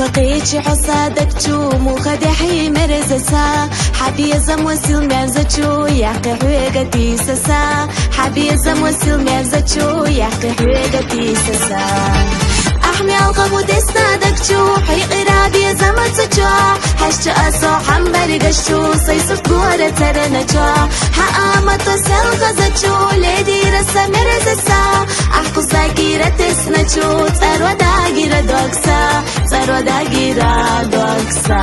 مخقيتش حصادك تو مخدحي مرزسا حبي زم وسيل مرزتشو يحكي حويقتي سسا حبي زم وسيل مرزتشو يحكي حويقتي سسا أحمي القبو دستادك تو حي قرابي زمتشو هشت أسو حنبري قشتو صيصف قورة ترنجو حقامت وسيل غزتشو ليدي رسا مرزسا أحكو ساكيرة تسنچو ترو داگيرة دوكسا ترو داگيرة دوكسا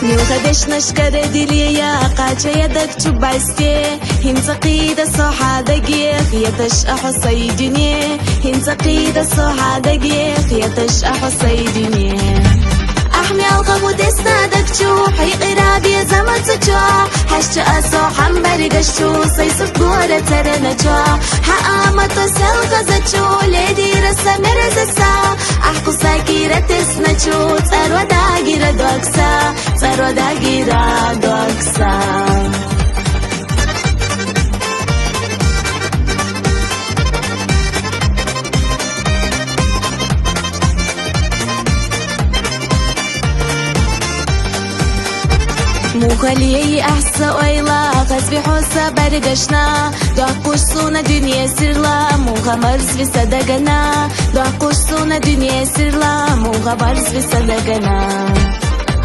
نوخدش نشكر دليا قاچه يدك چوباستي هنت قيد صحا دقيق يتش أحصي دنيا هنت قيد صحا دقيق يتش أحصي دنيا أحمي القبو دستادك تو حي قرابي زمتشو هشت أسو حنبري قشتو صيصف قورة ترنجو حقامت وسيل غزتشو ليدي رسا مرزسا أحكو ساكيرة تسنچو ترو داگيرة دوكسا ترو داگيرة دوكسا مخليي أحسا ويلا قسبي حوسا برقشنا دقوش سونا دنيا سرلا موغا مرز في صدقنا دقوش سونا دنيا سرلا موغا مرز في صدقنا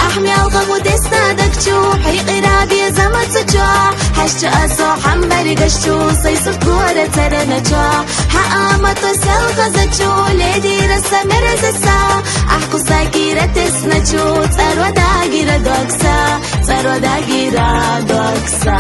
أحمي القبو دستادك تو حي قرابي زمتشو هشت أسو حنبري قشتو صيصف قورة ترنجو حقامت وسيل غزتشو ليدي رسا مرزسا أحكو ساكيرة تسنچو ترو داگيرة دوكسا ترو داگيرة دوكسا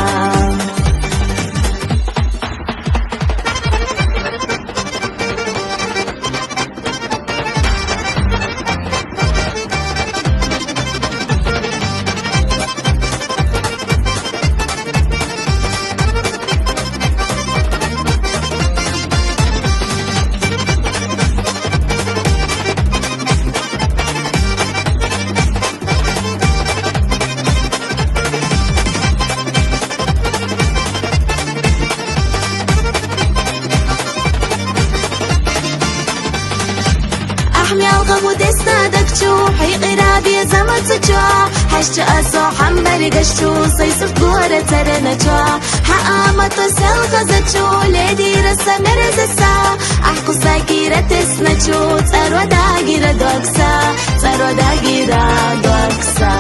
أحمي القبو دستادك تو حي قرابي زمتشو هشت أسو حنبري قشتو صيصف قورة ترنجو حقامت وسيل غزتشو ليدي رسا مرزسا أحكو ساكيرة تسنچو ترو داگيرة دوكسا ترو داگيرة دوكسا